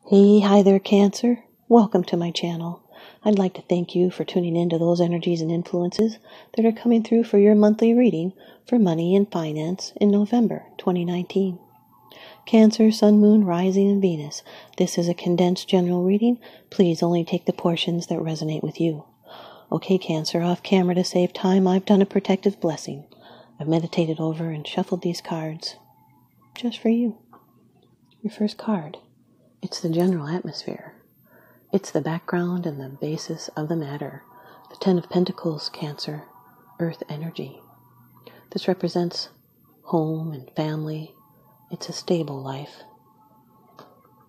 Hi there, Cancer. Welcome to my channel. I'd like to thank you for tuning into those energies and influences that are coming through for your monthly reading for money and finance in November 2019. Cancer, Sun, Moon, Rising, and Venus. This is a condensed general reading. Please only take the portions that resonate with you. Okay, Cancer, off camera to save time, I've done a protective blessing. I've meditated over and shuffled these cards just for you. Your first card. It's the general atmosphere. It's the background and the basis of the matter. The Ten of Pentacles, Cancer, Earth energy. This represents home and family. It's a stable life.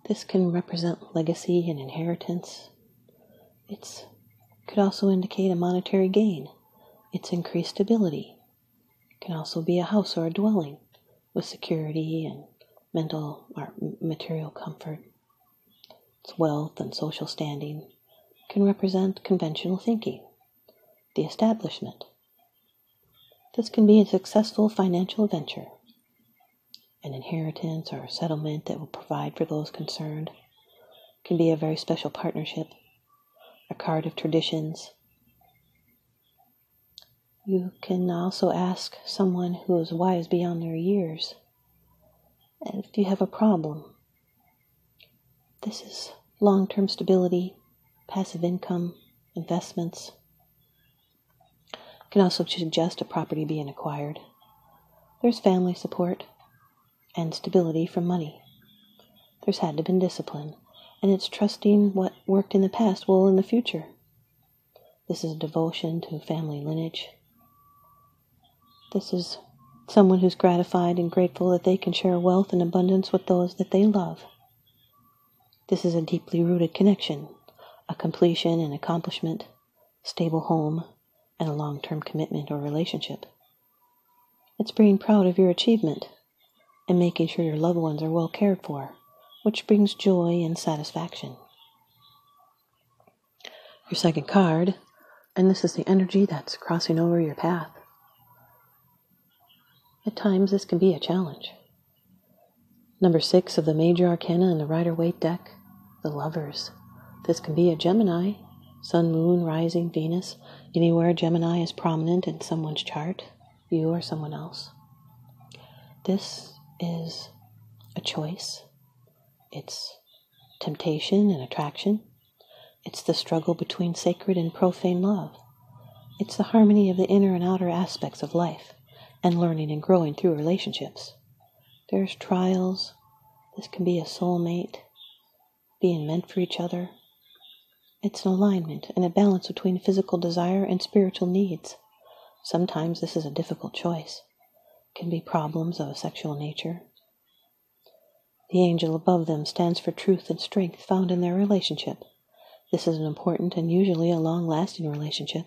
This can represent legacy and inheritance. It could also indicate a monetary gain. It's increased stability. It can also be a house or a dwelling with security and mental or material comfort. It's wealth and social standing. It can represent conventional thinking, the establishment. This can be a successful financial venture, an inheritance or a settlement that will provide for those concerned. It can be a very special partnership, a card of traditions. You can also ask someone who is wise beyond their years if you have a problem. This is long-term stability, passive income, investments. It can also suggest a property being acquired. There's family support and stability from money. There's had to have been discipline, and it's trusting what worked in the past will in the future. This is devotion to family lineage. This is someone who's gratified and grateful that they can share wealth and abundance with those that they love. This is a deeply rooted connection, a completion and accomplishment, stable home, and a long-term commitment or relationship. It's being proud of your achievement and making sure your loved ones are well cared for, which brings joy and satisfaction. Your second card, and this is the energy that's crossing over your path. At times, this can be a challenge. Number 6 of the major arcana in the Rider-Waite deck, the Lovers. This can be a Gemini, Sun, Moon, Rising, Venus, anywhere Gemini is prominent in someone's chart, you or someone else. This is a choice. It's temptation and attraction. It's the struggle between sacred and profane love. It's the harmony of the inner and outer aspects of life and learning and growing through relationships. There's trials. This can be a soulmate, being meant for each other. It's an alignment and a balance between physical desire and spiritual needs. Sometimes this is a difficult choice. It can be problems of a sexual nature. The angel above them stands for truth and strength found in their relationship. This is an important and usually a long-lasting relationship.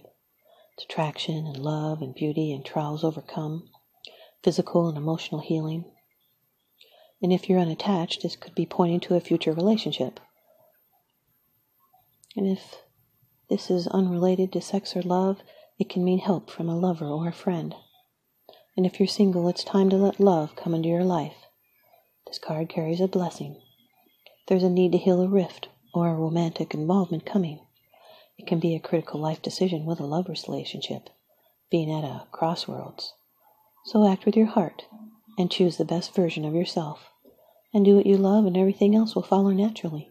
It's attraction and love and beauty and trials overcome, physical and emotional healing. And if you're unattached, this could be pointing to a future relationship. And if this is unrelated to sex or love, it can mean help from a lover or a friend. And if you're single, it's time to let love come into your life. This card carries a blessing. There's a need to heal a rift or a romantic involvement coming. It can be a critical life decision with a lover's relationship, being at a crossroads. So act with your heart and choose the best version of yourself. And do what you love, and everything else will follow naturally.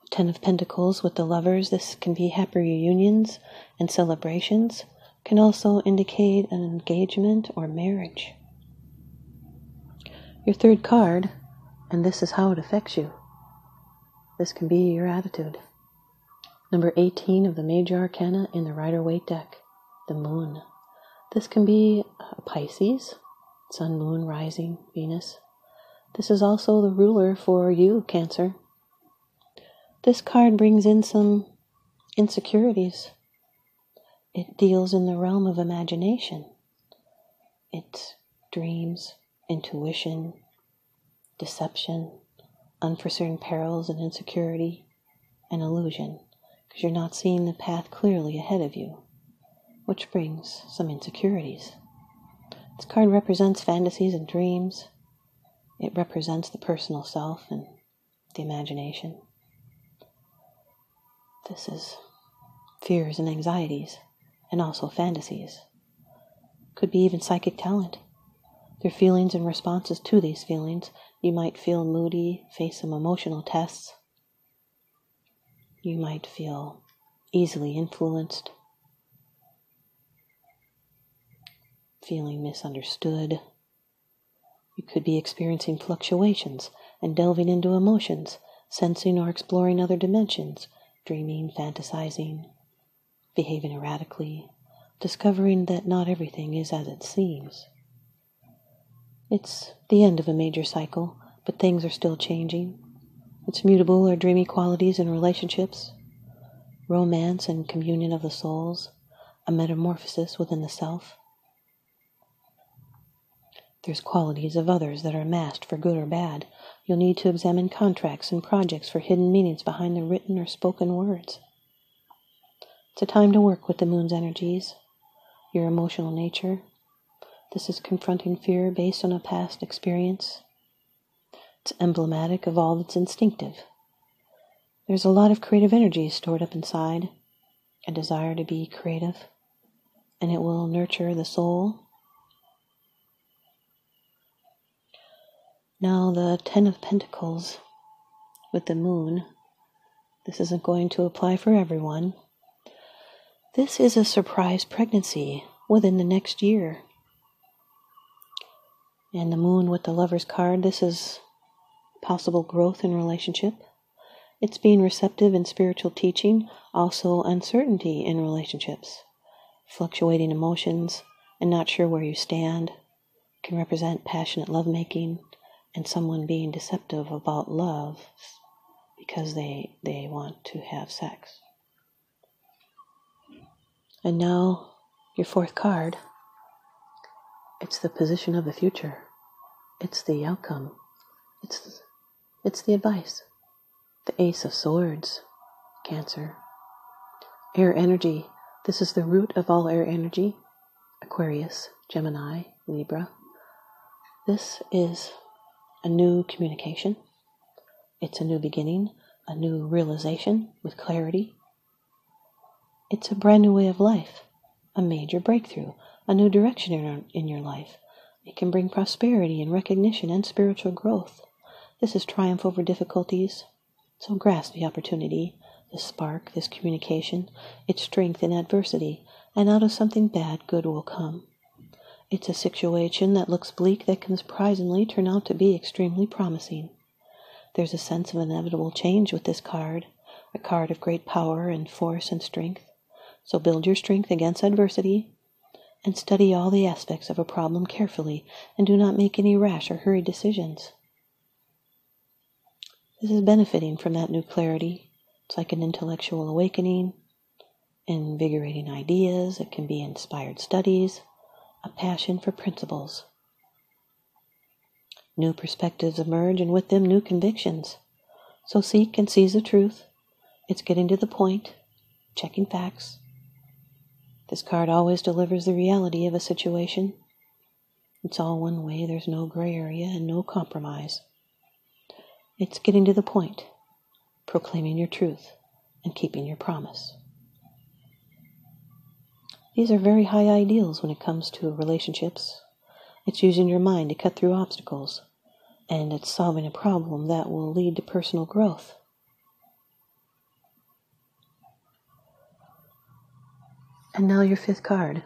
Ten of Pentacles with the Lovers. This can be happy reunions and celebrations. Can also indicate an engagement or marriage. Your third card, and this is how it affects you. This can be your attitude. Number 18 of the major arcana in the Rider-Waite deck, the Moon. This can be a Pisces, Sun, Moon, Rising, Venus. This is also the ruler for you, Cancer. This card brings in some insecurities. It deals in the realm of imagination. It's dreams, intuition, deception, unforeseen perils and insecurity, and illusion, because you're not seeing the path clearly ahead of you, which brings some insecurities. This card represents fantasies and dreams. It represents the personal self and the imagination. This is fears and anxieties, and also fantasies. Could be even psychic talent. Their feelings and responses to these feelings. You might feel moody, face some emotional tests. You might feel easily influenced, feeling misunderstood. You could be experiencing fluctuations and delving into emotions, sensing or exploring other dimensions, dreaming, fantasizing, behaving erratically, discovering that not everything is as it seems. It's the end of a major cycle, but things are still changing. It's mutable or dreamy qualities in relationships, romance and communion of the souls, a metamorphosis within the self. There's qualities of others that are masked for good or bad. You'll need to examine contracts and projects for hidden meanings behind the written or spoken words. It's a time to work with the moon's energies, your emotional nature. This is confronting fear based on a past experience. It's emblematic of all that's instinctive. There's a lot of creative energy stored up inside, a desire to be creative, and it will nurture the soul. Now the 10 of Pentacles with the moon. This isn't going to apply for everyone. This is a surprise pregnancy within the next year. And the moon with the Lover's card, this is possible growth in relationship. It's being receptive in spiritual teaching, also uncertainty in relationships. Fluctuating emotions and not sure where you stand can represent passionate lovemaking and someone being deceptive about love because they want to have sex. And now your 4th card. It's the position of the future. It's the outcome. It's the advice. The Ace of Swords, Cancer. Air energy. This is the root of all air energy. Aquarius, Gemini, Libra. This is a new communication. It's a new beginning, a new realization with clarity. It's a brand new way of life, a major breakthrough, a new direction in your life. It can bring prosperity and recognition and spiritual growth. This is triumph over difficulties. So grasp the opportunity, this spark, this communication. It's strength in adversity, and out of something bad, good will come. It's a situation that looks bleak that can surprisingly turn out to be extremely promising. There's a sense of inevitable change with this card, a card of great power and force and strength. So build your strength against adversity, and study all the aspects of a problem carefully, and do not make any rash or hurried decisions. This is benefiting from that new clarity. It's like an intellectual awakening, invigorating ideas. It can be inspired studies, a passion for principles. New perspectives emerge, and with them new convictions. So seek and seize the truth. It's getting to the point, checking facts. This card always delivers the reality of a situation. It's all one way, there's no gray area and no compromise. It's getting to the point, proclaiming your truth, and keeping your promise. These are very high ideals when it comes to relationships. It's using your mind to cut through obstacles, and it's solving a problem that will lead to personal growth. And now your 5th card.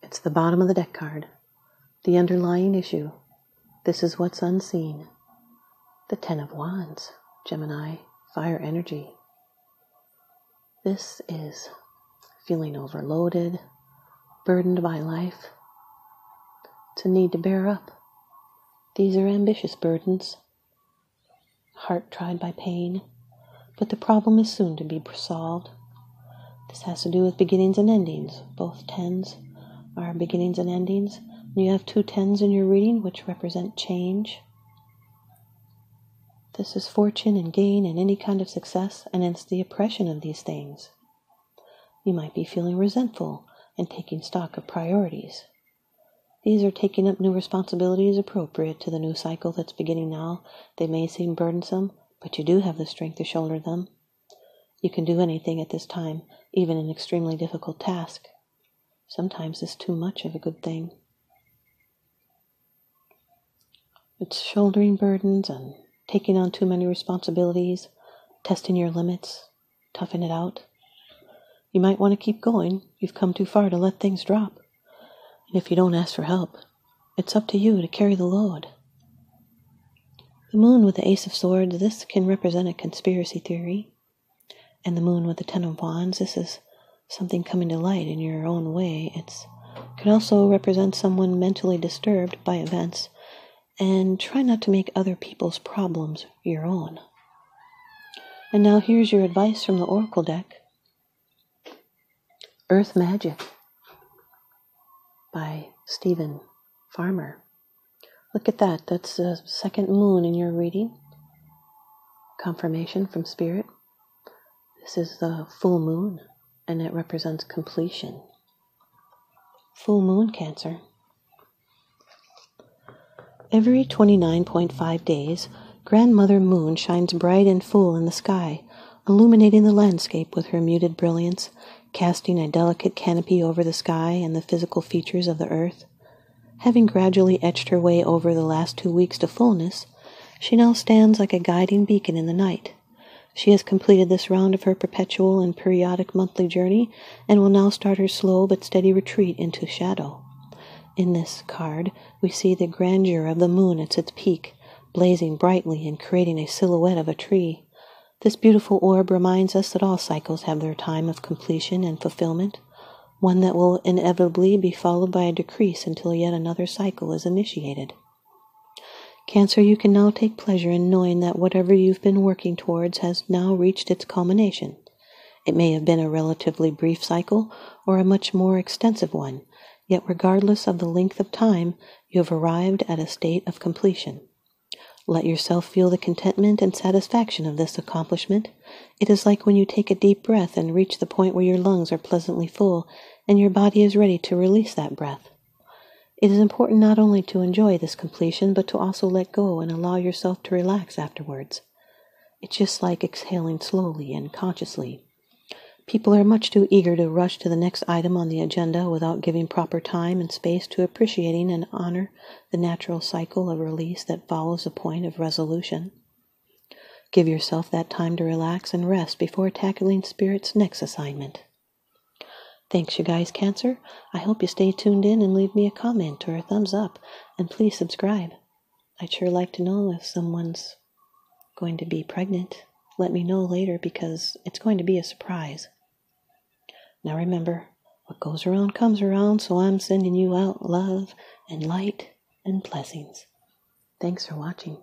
It's the bottom of the deck card. The underlying issue. This is what's unseen. The 10 of Wands, Gemini, fire energy. This is feeling overloaded, burdened by life. It's a need to bear up. These are ambitious burdens. Heart tried by pain, but the problem is soon to be solved. This has to do with beginnings and endings. Both 10s are beginnings and endings. You have 2 10s in your reading, which represent change. This is fortune and gain and any kind of success, and it's the oppression of these things. You might be feeling resentful and taking stock of priorities. These are taking up new responsibilities appropriate to the new cycle that's beginning now. They may seem burdensome, but you do have the strength to shoulder them. You can do anything at this time, even an extremely difficult task. Sometimes it's too much of a good thing. It's shouldering burdens and taking on too many responsibilities, testing your limits, toughing it out. You might want to keep going. You've come too far to let things drop. And if you don't ask for help, it's up to you to carry the load. The moon with the Ace of Swords, this can represent a conspiracy theory. And the moon with the Ten of Wands, this is something coming to light in your own way. It could also represent someone mentally disturbed by events. And try not to make other people's problems your own. And now here's your advice from the Oracle deck. Earth Magic by Stephen Farmer. Look at that. That's the second moon in your reading. Confirmation from Spirit. This is the full moon, and it represents completion. Full moon, Cancer. Every 29.5 days, Grandmother Moon shines bright and full in the sky, illuminating the landscape with her muted brilliance, casting a delicate canopy over the sky and the physical features of the earth. Having gradually etched her way over the last 2 weeks to fullness, she now stands like a guiding beacon in the night. She has completed this round of her perpetual and periodic monthly journey and will now start her slow but steady retreat into shadow. In this card, we see the grandeur of the moon at its peak, blazing brightly and creating a silhouette of a tree. This beautiful orb reminds us that all cycles have their time of completion and fulfillment, one that will inevitably be followed by a decrease until yet another cycle is initiated. Cancer, you can now take pleasure in knowing that whatever you've been working towards has now reached its culmination. It may have been a relatively brief cycle or a much more extensive one, yet regardless of the length of time, you have arrived at a state of completion. Let yourself feel the contentment and satisfaction of this accomplishment. It is like when you take a deep breath and reach the point where your lungs are pleasantly full and your body is ready to release that breath. It is important not only to enjoy this completion, but to also let go and allow yourself to relax afterwards. It's just like exhaling slowly and consciously. People are much too eager to rush to the next item on the agenda without giving proper time and space to appreciating and honor the natural cycle of release that follows the point of resolution. Give yourself that time to relax and rest before tackling Spirit's next assignment. Thanks, you guys, Cancer. I hope you stay tuned in and leave me a comment or a thumbs up, and please subscribe. I'd sure like to know if someone's going to be pregnant. Let me know later because it's going to be a surprise. Now remember, what goes around comes around, so I'm sending you out love and light and blessings. Thanks for watching.